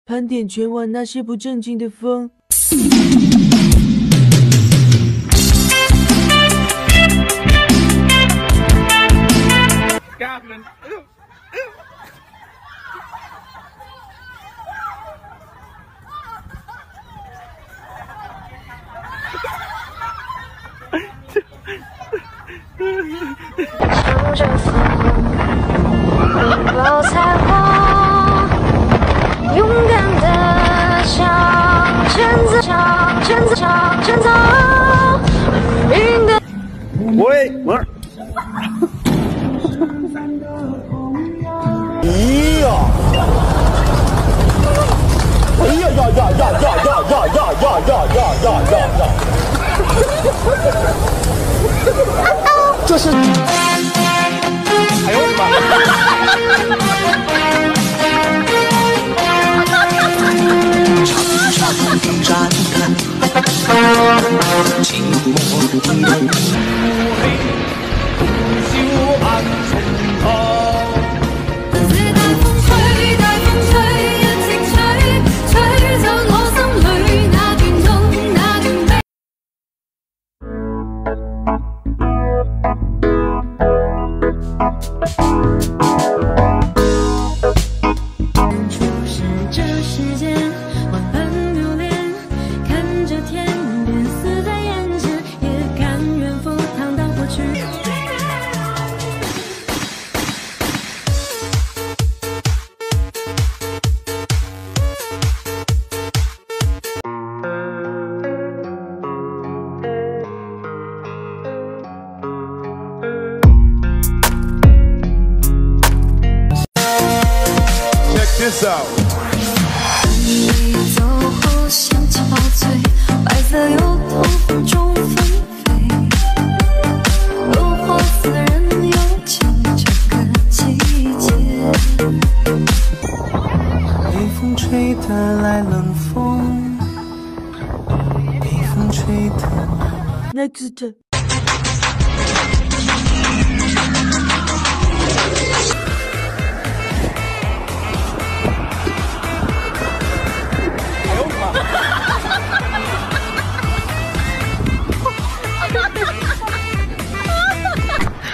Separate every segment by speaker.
Speaker 1: 盘点全网那些不正经的风。
Speaker 2: 乘着风，拥抱彩虹，勇敢地向前走，向前走，云的。
Speaker 3: 喂，喂。哎呀！哎呀呀呀呀呀呀呀呀呀呀呀！这是。哎呦我的妈！山看，寂寞的乌黑，不休暗沉头。
Speaker 2: 你走后，香气爆醉，白色油桐风中纷飞，诱惑死人又将这个季节。
Speaker 4: 北风吹得来冷风，北风吹得来。
Speaker 1: Next。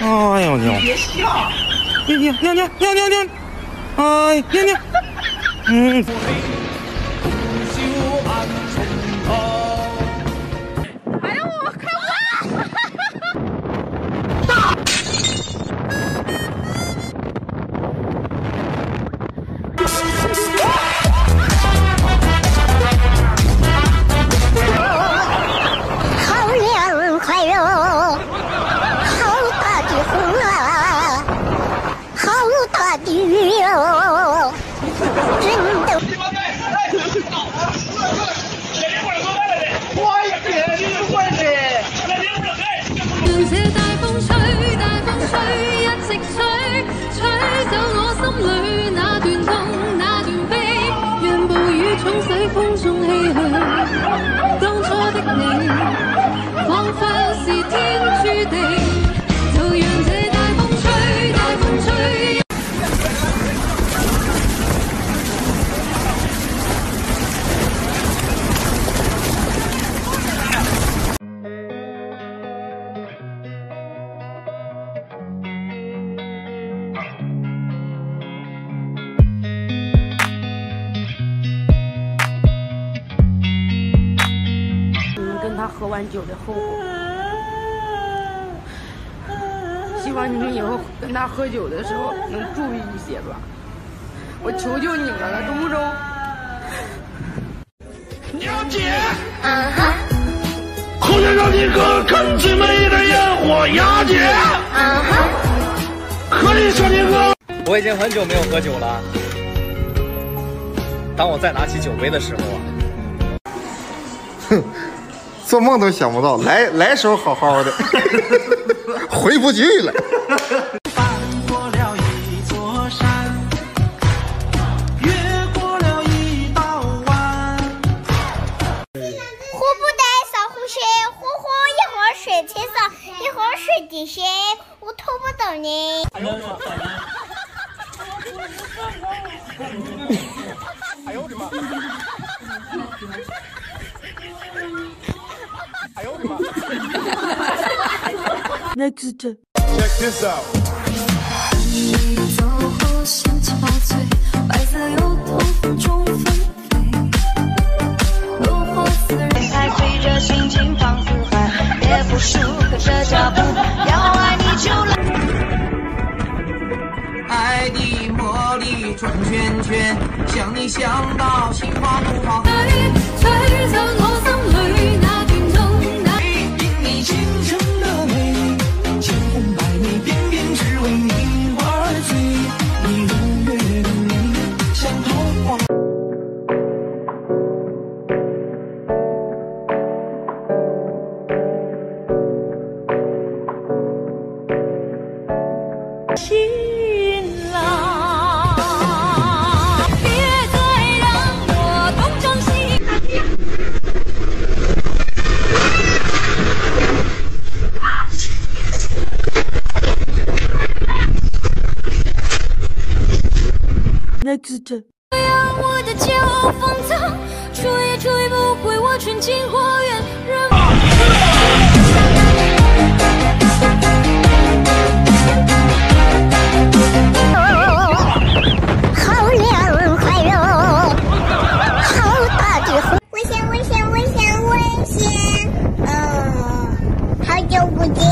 Speaker 3: 哎呦娘！别笑！娘！哎，娘！嗯。
Speaker 5: 哎呀，我看我！
Speaker 2: 好凉快哟！大地哟，真的。
Speaker 6: 让這大風吹，大風吹，一直吹，吹走我心裏那段痛，那段悲。讓暴雨沖洗風中唏噓，當初的你，彷彿是天注定。就讓這大風吹，大風吹。
Speaker 5: 跟他喝完酒的后果，希望你们以后跟他喝酒的时候能注意一些吧，我求求你们了，中不中？
Speaker 3: 娘姐，后天让你哥看最美的烟火，丫姐，可以说你哥。
Speaker 7: 我已经很久没有喝酒了，当我再拿起酒杯的时候啊，
Speaker 8: 哼。做梦都想不到，来时候好好的，回不去了。
Speaker 4: 翻过了一座山，越过了一道弯。
Speaker 2: 湖不带扫湖水，呼呼一会儿水起扫，一会儿水滴水，我偷不到你。
Speaker 3: 哎呦我的妈！哎呦我的妈
Speaker 1: Next，
Speaker 3: ！Check this out。
Speaker 2: 你走后想起宝翠，白色油桐风中纷飞，落花似人海，随着心情放四海，也不输跟着脚步，要爱你就来。
Speaker 4: 爱的魔力转圈圈，想你想到心花怒放。
Speaker 6: 吹走我心裏那段痛，那
Speaker 4: 因你倾城的美，千红百媚，偏偏只为你而醉。你如月的美，像桃花。
Speaker 6: 新郎，别再让我东张西。
Speaker 1: Next，
Speaker 2: 让我的骄傲放纵，吹也吹不回我纯净花园。
Speaker 9: 好凉快哟，好大的火！危险危险危险危险！好久不见，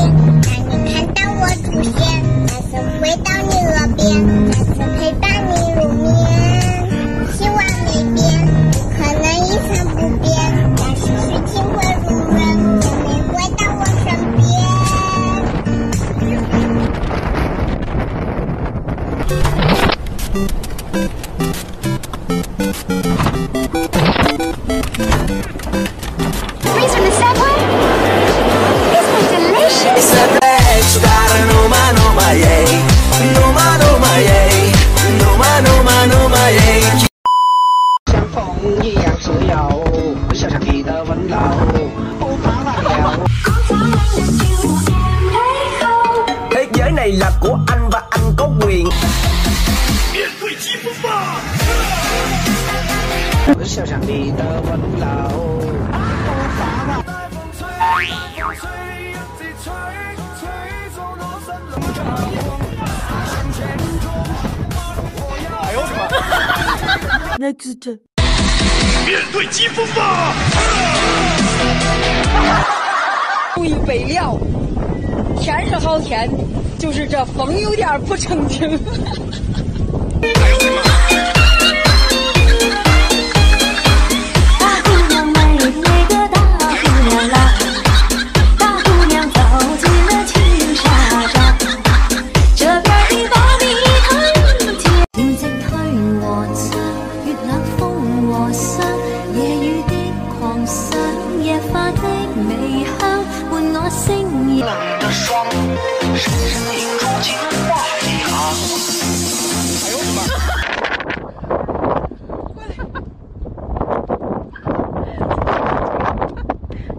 Speaker 9: 当你看到我出现，那次回到你耳边，那次陪伴你入眠。希望没变，可能一成不变，但是事情会如愿，等你回到我身边。Freeze from the subway? This was delicious.
Speaker 10: Thế giới này là của anh và anh có quyền.
Speaker 4: 想想你的温柔。
Speaker 3: 哎呦我的妈
Speaker 1: Next，
Speaker 3: 面对疾风吧！
Speaker 5: 注意备料，天是好天，就是这风有点不正经。
Speaker 3: 哎呦我的妈！
Speaker 2: 大姑娘美美的大姑娘啦，大姑娘走进了青纱帐，这边的把你看见，天色推和窗，月冷風和霜，夜雨的狂想，野花的微香，伴我星夜。
Speaker 4: 冷的霜，深深映出情话一行。
Speaker 3: 哎呦我的妈！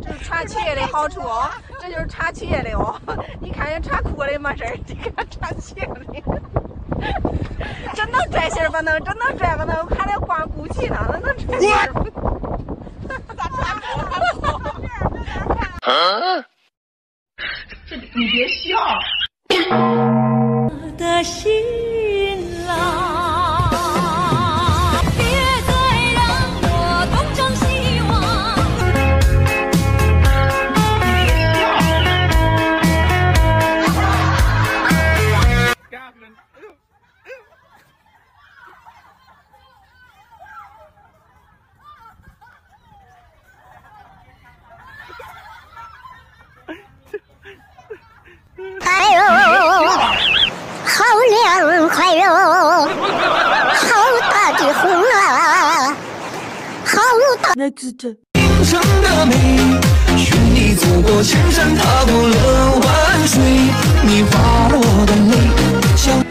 Speaker 5: 这是穿裙的好处哦，这就是穿裙的哦。你看人穿裤的没事儿，你看穿裙的，真能拽心儿不能，真能拽不能，还得换骨气呢，那能拽心儿不？咋穿裤？你别笑。
Speaker 2: 我的新郎，别再让我东张西望。
Speaker 9: 哎呦，好凉快哟，好大的风啊，好大。
Speaker 1: Next，
Speaker 4: 倾城的美，寻你走过千山，踏过了万水，你滑落的泪，像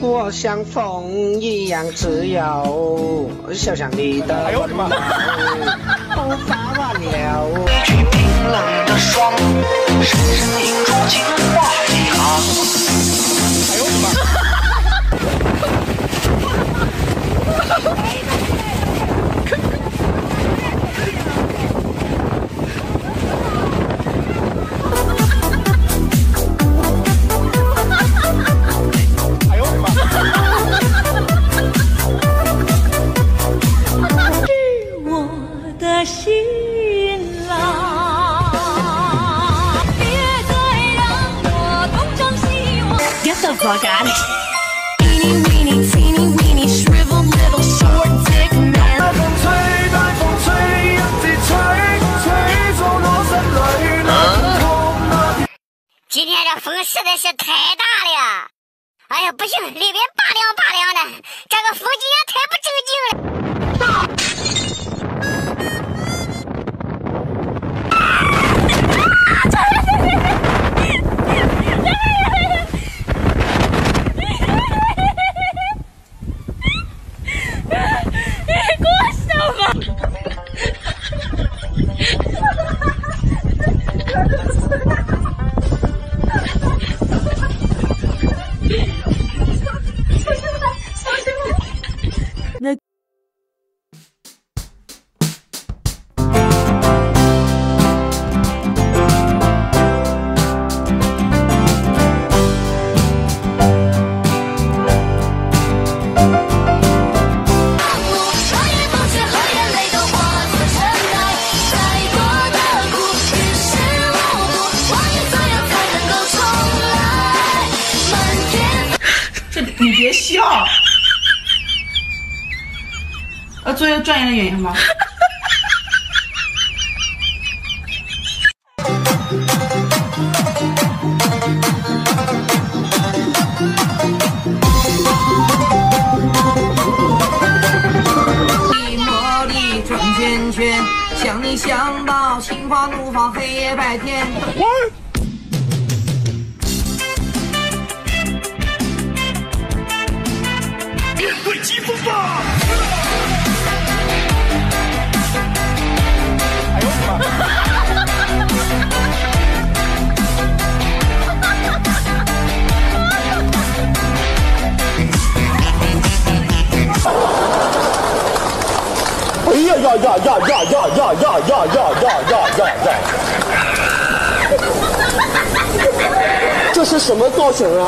Speaker 4: 我像风一样自由，想想你的
Speaker 3: 哎呦我的妈！
Speaker 4: 头发完了，去冰冷的霜，深深映出情话一行。
Speaker 3: 哎呦我的妈！
Speaker 2: 好看的。Teeny weeny, teeny weeny, shriveled little short dick man。
Speaker 3: 大風吹，大風吹，一直吹，吹走我心裏那痛那甜。
Speaker 9: 今天这風實在是太大了，哎呀，不行，里边拔凉拔凉的，这个風景也太不正經了。
Speaker 5: 你别笑，做一个专业的演员吧。
Speaker 11: 茉莉转圈圈，想你想到心花怒放，黑夜白天。
Speaker 3: 面对疾风吧！哎呦我的
Speaker 10: 哎呀呀呀呀呀呀呀呀呀呀呀！这是什么造型啊？